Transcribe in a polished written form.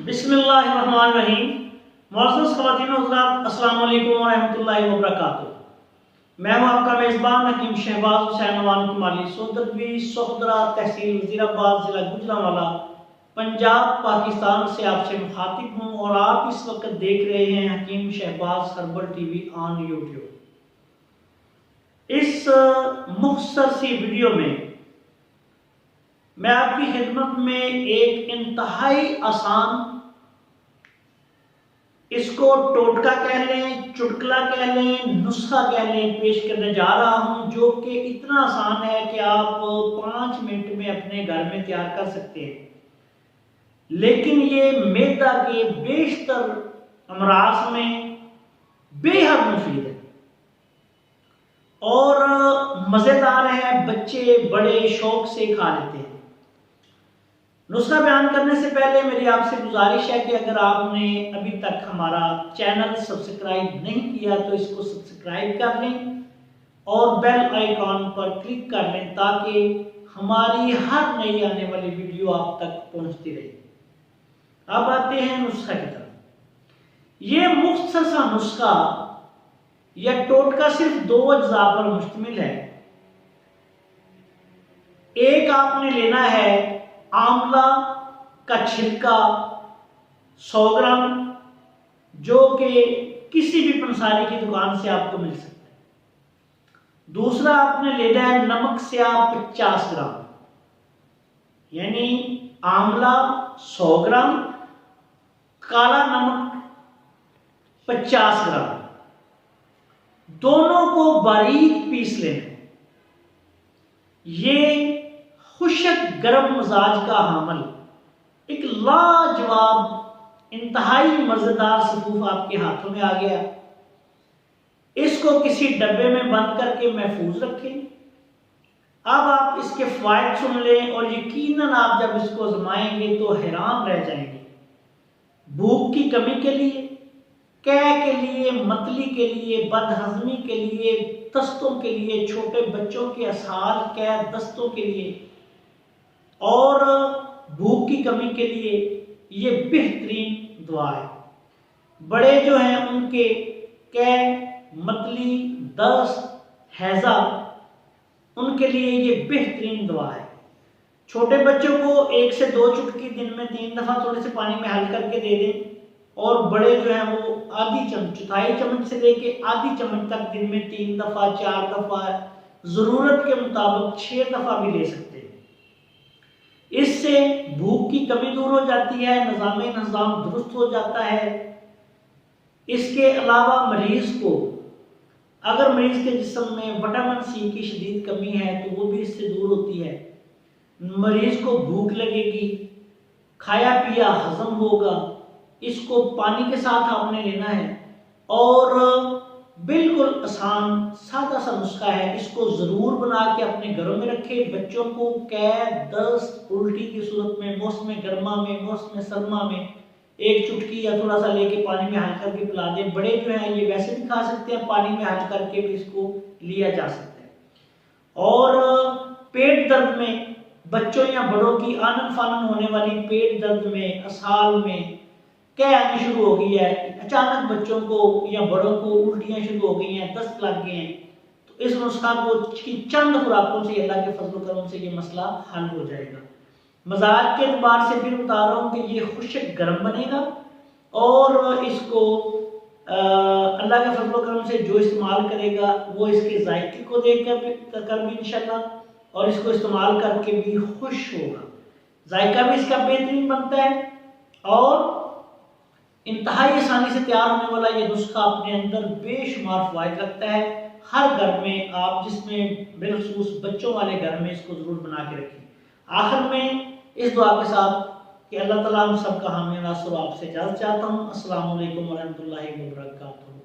बिस्मिल्लाहिर्रहमानिर्रहीम। मुअज़्ज़ज़ ख़वातीन व हज़रात, अस्सलाम वालेकुम व रहमतुल्लाहि व बरकातुहू। मैं हूँ आपका मेज़बान हकीम शहबाज हुसैन अवान कुमारी सोदरवी सोहदरा तहसील वज़ीराबाद ज़िला गुजरांवाला पंजाब पाकिस्तान से आपसे मुखातिब हूँ और आप इस वक्त देख रहे हैं Hakeem Shahbaz herbal TV on YouTube. इस मुख्तसर सी वीडियो में मैं आपकी खिदमत में एक इंतहाई आसान, इसको टोटका कह लें, चुटकुला कह लें, नुस्खा कह लें, पेश करने जा रहा हूं, जो कि इतना आसान है कि आप 5 मिनट में अपने घर में तैयार कर सकते हैं। लेकिन ये मैदा के बेशतर अमराज में बेहद मुफीद है और मज़ेदार है। बच्चे बड़े शौक से खा लेते हैं। नुस्खा बयान करने से पहले मेरी आपसे गुजारिश है कि अगर आपने अभी तक हमारा चैनल सब्सक्राइब नहीं किया तो इसको सब्सक्राइब कर लें और बेल आइकॉन पर क्लिक कर लें ताकि हमारी हर नई आने वाली वीडियो आप तक पहुंचती रहे। अब आते हैं नुस्खा की तरफ। ये मुख्तसर सा नुस्खा या टोटका सिर्फ 2 अज्जा पर मुश्तमिल है। एक आपने लेना है आंवला का छिलका 100 ग्राम, जो कि किसी भी पंसारी की दुकान से आपको मिल सकता है। दूसरा आपने लेना है नमक स्याह 50 ग्राम, यानी आंवला 100 ग्राम, काला नमक 50 ग्राम। दोनों को बारीक पीस लेना। ये खुशक गर्म मिजाज का हामिल एक लाजवाब इंतहाई मजेदार सफूफ आपके हाथों में आ गया। इसको किसी डब्बे में बंद करके महफूज रखें। अब आप इसके फायदे सुन लें और यकीनन आप जब इसको आजमाएंगे तो हैरान रह जाएंगे। भूख की कमी के लिए, कै के लिए, मतली के लिए, बदहजमी के लिए, दस्तों के लिए, छोटे बच्चों के असहाल कै दस्तों के लिए और भूख की कमी के लिए ये बेहतरीन दुआ है। बड़े जो हैं उनके कै, मतली, दस्त, हैजा, उनके लिए ये बेहतरीन दुआ है। छोटे बच्चों को 1 से 2 चुटकी दिन में 3 दफा थोड़े से पानी में हल करके दे दें और बड़े जो हैं वो चौथाई चम्मच से लेके आधी चम्मच तक दिन में 3 दफा, 4 दफा, जरूरत के मुताबिक 6 दफा भी ले सकते हैं। इससे भूख की कमी दूर हो जाती है, निजाम दुरुस्त हो जाता है। इसके अलावा मरीज को, अगर मरीज के जिस्म में विटामिन सी की शदीद कमी है तो वो भी इससे दूर होती है। मरीज को भूख लगेगी, खाया पिया हजम होगा। इसको पानी के साथ आपने लेना है और बिल्कुल आसान सादा सा नुस्खा है। इसको जरूर बना के अपने घरों में रखें। बच्चों को कैद, दस्त, उल्टी की सूरत में मौसम गर्मा में, मौसम सरमा में 1 चुटकी या थोड़ा सा लेके पानी में हल करके पिला दें। बड़े जो हैं ये वैसे भी खा सकते हैं, पानी में हल करके भी इसको लिया जा सकता है। और पेट दर्द में, बच्चों या बड़ों की आनन फानन होने वाली पेट दर्द में, असहाल में, क्या आनी शुरू हो गई है, अचानक बच्चों को या बड़ों को उल्टियां शुरू हो गई हैं, दस्त लग गए हैं, तो इस नुस्खा को चंद खुराकों से, अल्लाह के फजल करम से ये मसला हल हो जाएगा। मजाज के एतबार से फिर बता रहा हूँ कि ये खुशक गर्म बनेगा और इसको अल्लाह के फजल करम से जो इस्तेमाल करेगा वो इसके जायके को देखकर भी इंशाल्लाह और इसको इस्तेमाल करके भी खुश होगा। जायका भी इसका बेहतरीन बनता है और इंतहाई आसानी से तैयार होने वाला ये नुस्खा अपने अंदर बेशुमार फायदे रखता है। हर घर में आप, जिसमें बिलखसूस बच्चों वाले घर में, इसको जरूर बना के रखें। आखिर में इस दुआ के साथ कि अल्लाह ताला हम सब का हामी नासर आपसे इजाज़त चाहता हूँ। अस्सलाम वालेकुम व रहमतुल्लाहि व बरकातुहू।